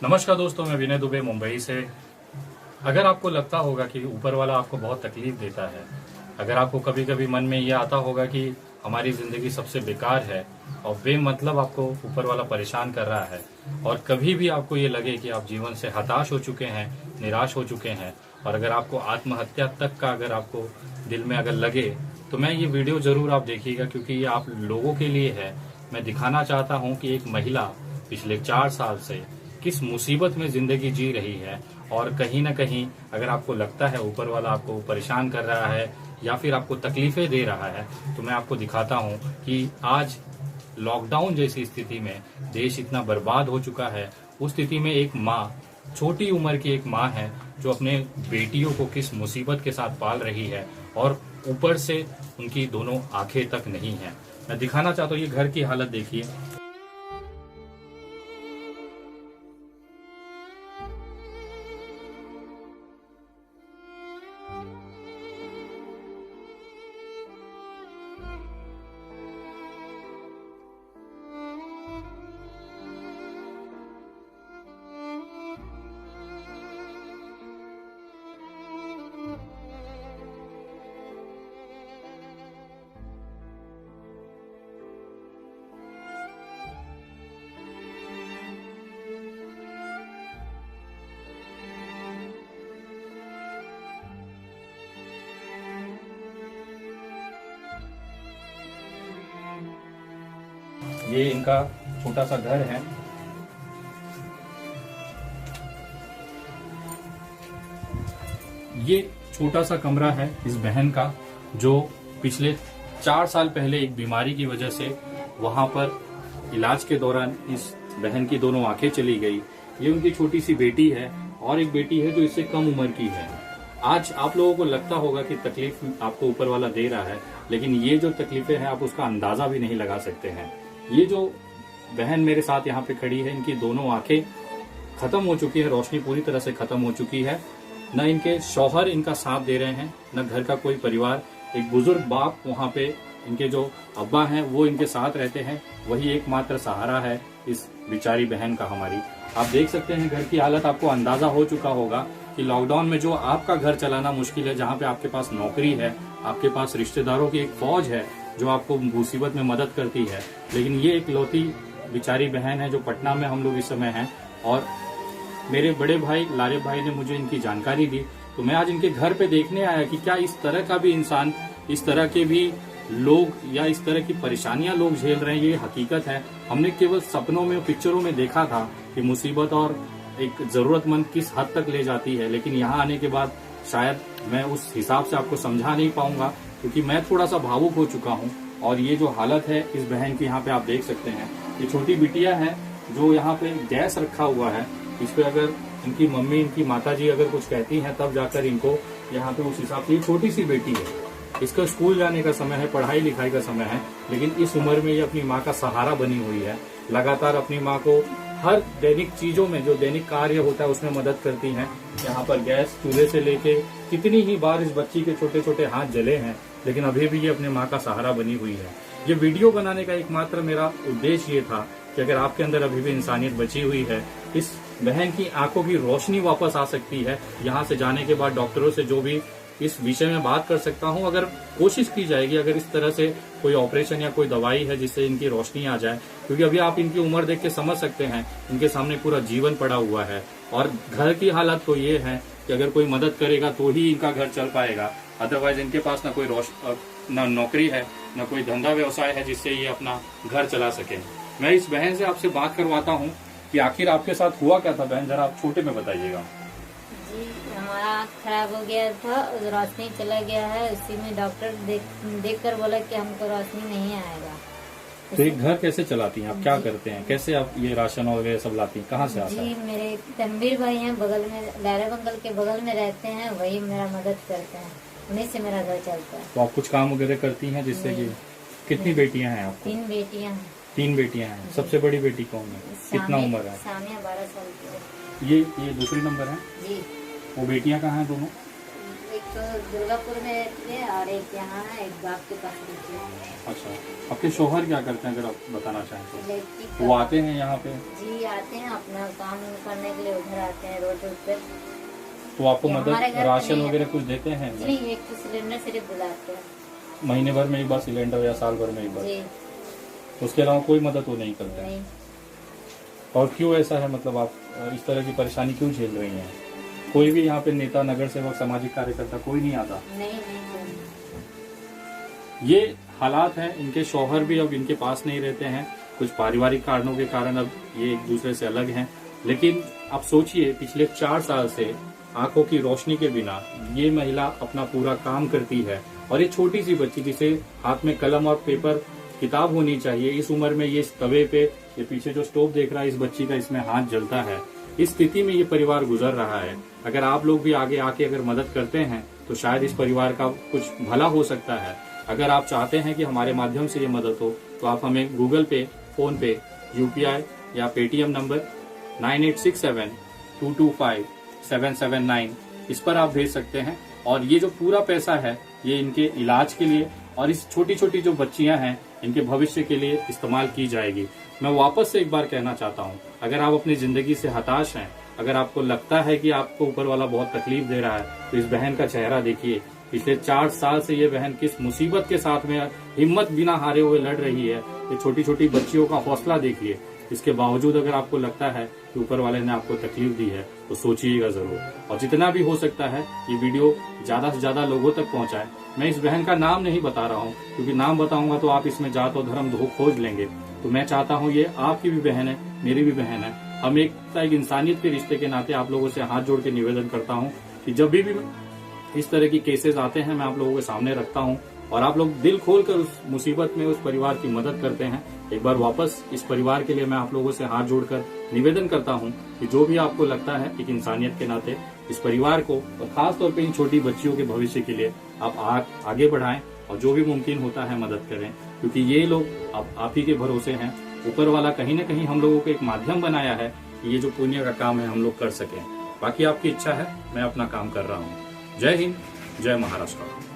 नमस्कार दोस्तों, मैं विनय दुबे मुंबई से। अगर आपको लगता होगा कि ऊपर वाला आपको बहुत तकलीफ देता है, अगर आपको कभी कभी मन में ये आता होगा कि हमारी जिंदगी सबसे बेकार है और बेमतलब आपको ऊपर वाला परेशान कर रहा है, और कभी भी आपको ये लगे कि आप जीवन से हताश हो चुके हैं, निराश हो चुके हैं, और अगर आपको आत्महत्या तक का अगर आपको दिल में अगर लगे, तो मैं ये वीडियो जरूर आप देखिएगा, क्योंकि ये आप लोगों के लिए है। मैं दिखाना चाहता हूँ कि एक महिला पिछले 4 साल से किस मुसीबत में जिंदगी जी रही है, और कहीं ना कहीं अगर आपको लगता है ऊपर वाला आपको परेशान कर रहा है या फिर आपको तकलीफें दे रहा है, तो मैं आपको दिखाता हूं कि आज लॉकडाउन जैसी स्थिति में देश इतना बर्बाद हो चुका है। उस स्थिति में एक माँ, छोटी उम्र की एक माँ है जो अपने बेटियों को किस मुसीबत के साथ पाल रही है, और ऊपर से उनकी दोनों आंखें तक नहीं है। मैं दिखाना चाहता हूँ, ये घर की हालत देखिए। ये इनका छोटा सा घर है। ये छोटा सा कमरा है इस बहन का, जो पिछले 4 साल पहले एक बीमारी की वजह से वहां पर इलाज के दौरान इस बहन की दोनों आंखें चली गई। ये उनकी छोटी सी बेटी है, और एक बेटी है जो इससे कम उम्र की है। आज आप लोगों को लगता होगा कि तकलीफ आपको ऊपर वाला दे रहा है, लेकिन ये जो तकलीफें हैं आप उसका अंदाजा भी नहीं लगा सकते हैं। ये जो बहन मेरे साथ यहाँ पे खड़ी है, इनकी दोनों आंखें खत्म हो चुकी है, रोशनी पूरी तरह से खत्म हो चुकी है। न इनके शौहर इनका साथ दे रहे हैं, न घर का कोई परिवार। एक बुजुर्ग बाप वहाँ पे, इनके जो अब्बा हैं वो इनके साथ रहते हैं, वही एकमात्र सहारा है इस बेचारी बहन का हमारी। आप देख सकते हैं घर की हालत, आपको अंदाजा हो चुका होगा कि लॉकडाउन में जो आपका घर चलाना मुश्किल है, जहाँ पे आपके पास नौकरी है, आपके पास रिश्तेदारों की एक फौज है जो आपको मुसीबत में मदद करती है, लेकिन ये एक लौती बेचारी बहन है जो पटना में हम लोग इस समय हैं। और मेरे बड़े भाई लारे भाई ने मुझे इनकी जानकारी दी, तो मैं आज इनके घर पे देखने आया कि क्या इस तरह का भी इंसान, इस तरह के भी लोग या इस तरह की परेशानियां लोग झेल रहे हैं। ये हकीकत है। हमने केवल सपनों में, पिक्चरों में देखा था कि मुसीबत और एक जरूरतमंद किस हद तक ले जाती है, लेकिन यहाँ आने के बाद शायद मैं उस हिसाब से आपको समझा नहीं पाऊंगा, क्योंकि मैं थोड़ा सा भावुक हो चुका हूँ। और ये जो हालत है इस बहन की, यहाँ पे आप देख सकते हैं, ये छोटी बिटिया है जो यहाँ पे गैस रखा हुआ है। इस पे अगर इनकी मम्मी, इनकी माताजी अगर कुछ कहती हैं तब जाकर इनको यहाँ पे उस हिसाब से, ये छोटी सी बेटी है, इसका स्कूल जाने का समय है, पढ़ाई लिखाई का समय है, लेकिन इस उम्र में ये अपनी माँ का सहारा बनी हुई है। लगातार अपनी माँ को हर दैनिक चीजों में, जो दैनिक कार्य होता है उसमें मदद करती हैं। यहाँ पर गैस चूल्हे से लेके कितनी ही बार इस बच्ची के छोटे छोटे हाथ जले हैं, लेकिन अभी भी ये अपने माँ का सहारा बनी हुई है। ये वीडियो बनाने का एकमात्र मेरा उद्देश्य ये था कि अगर आपके अंदर अभी भी इंसानियत बची हुई है, इस बहन की आंखों की रोशनी वापस आ सकती है। यहाँ से जाने के बाद डॉक्टरों से जो भी इस विषय में बात कर सकता हूँ, अगर कोशिश की जाएगी, अगर इस तरह से कोई ऑपरेशन या कोई दवाई है जिससे इनकी रोशनी आ जाए, क्योंकि अभी आप इनकी उम्र देख के समझ सकते हैं, इनके सामने पूरा जीवन पड़ा हुआ है। और घर की हालत तो ये है कि अगर कोई मदद करेगा तो ही इनका घर चल पाएगा, अदरवाइज इनके पास ना कोई न नौकरी है, न कोई धंधा व्यवसाय है जिससे ये अपना घर चला सके। मैं इस बहन से आपसे बात करवाता हूँ कि आखिर आपके साथ हुआ क्या था। बहन, जरा आप छोटे में बताइएगा। जी, हमारा आँख खराब हो गया था, रोशनी चला गया है। उसी में डॉक्टर देख कर बोला कि हमको रोशनी नहीं आएगा। तो एक घर कैसे चलाती हैं आप, क्या करते हैं, कैसे आप ये राशन वगैरह सब लाती हैं, कहाँ से आता है? जी, मेरे तनवीर भाई हैं बगल में, लारे बंगल के बगल में रहते हैं, वही मेरा मदद करते हैं, उन्हीं से मेरा घर चलता है। तो आप कुछ काम वगैरह करती हैं जिससे कि? कितनी बेटियां हैं आपको? 3 बेटियां हैं। 3 बेटियां हैं। सबसे बड़ी बेटी कौन है, कितना उम्र है? सानिया 12 साल की है। ये दूसरी नंबर है जी। वो बेटियां कहाँ हैं दोनों? एक तो दुर्गापुर में रहती है और एक यहाँ है, एक बाप के पास रहती है। अच्छा, आपके शोहर क्या करते हैं अगर आप बताना चाहें तो? इलेक्ट्रिक वो आते हैं यहाँ पे? जी आते हैं, अपना काम करने के लिए उधर आते हैं रोड पे। तो आपको ये मदद हमारे घर राशन में वगैरह कुछ देते हैं? नहीं, एक तो सिलेंडर सिर्फ बुलाते हैं महीने भर में एक बार सिलेंडर या साल भर में एक बार? जी। उसके अलावा कोई मदद वो नहीं करते हैं? नहीं और क्यों ऐसा है, मतलब आप इस तरह की परेशानी क्यों झेल रही हैं? कोई भी यहाँ पे नेता, नगर सेवक, सामाजिक कार्यकर्ता कोई नहीं आता? नहीं। ये हालात हैं। इनके शौहर भी अब इनके पास नहीं रहते हैं, कुछ पारिवारिक कारणों के कारण अब ये एक दूसरे से अलग हैं। लेकिन आप सोचिए, पिछले 4 साल से आंखों की रोशनी के बिना ये महिला अपना पूरा काम करती है, और ये छोटी सी बच्ची जिसे हाथ में कलम और पेपर किताब होनी चाहिए, इस उम्र में ये तवे पे, ये पीछे जो स्टोव देख रहा है, इस बच्ची का इसमें हाथ जलता है। इस स्थिति में ये परिवार गुजर रहा है। अगर आप लोग भी आगे आके अगर मदद करते हैं तो शायद इस परिवार का कुछ भला हो सकता है। अगर आप चाहते हैं कि हमारे माध्यम से ये मदद हो तो आप हमें गूगल पे, फोन पे, यूपीआई या पेटीएम नंबर 9867225779 इस पर आप भेज सकते हैं। और ये जो पूरा पैसा है ये इनके इलाज के लिए और इस छोटी छोटी जो बच्चियां हैं इनके भविष्य के लिए इस्तेमाल की जाएगी। मैं वापस से एक बार कहना चाहता हूं, अगर आप अपनी जिंदगी से हताश हैं, अगर आपको लगता है कि आपको ऊपर वाला बहुत तकलीफ दे रहा है, तो इस बहन का चेहरा देखिए। पिछले 4 साल से ये बहन किस मुसीबत के साथ में हिम्मत बिना हारे हुए लड़ रही है। ये छोटी छोटी बच्चियों का हौसला देखिए। इसके बावजूद अगर आपको लगता है कि ऊपर वाले ने आपको तकलीफ दी है तो सोचिएगा जरूर, और जितना भी हो सकता है ये वीडियो ज्यादा से ज्यादा लोगों तक पहुंचाएं। मैं इस बहन का नाम नहीं बता रहा हूं, क्योंकि नाम बताऊंगा तो आप इसमें जात और धर्म खोज लेंगे। तो मैं चाहता हूं, ये आपकी भी बहन है, मेरी भी बहन है। हम एक इंसानियत के रिश्ते के नाते आप लोगों से हाथ जोड़ के निवेदन करता हूं कि जब भी इस तरह की केसेस आते हैं मैं आप लोगों के सामने रखता हूं, और आप लोग दिल खोलकर उस मुसीबत में उस परिवार की मदद करते हैं। एक बार वापस इस परिवार के लिए मैं आप लोगों से हाथ जोड़कर निवेदन करता हूं कि जो भी आपको लगता है एक इंसानियत के नाते इस परिवार को, और खास तौर पे इन छोटी बच्चियों के भविष्य के लिए आप आगे बढ़ाएं और जो भी मुमकिन होता है मदद करें, क्योंकि ये लोग अब आप ही के भरोसे हैं। ऊपर वाला कहीं न कहीं हम लोगों को एक माध्यम बनाया है कि ये जो पुण्य का काम है हम लोग कर सकें। बाकी आपकी इच्छा है, मैं अपना काम कर रहा हूँ। जय हिंद, जय महाराष्ट्र।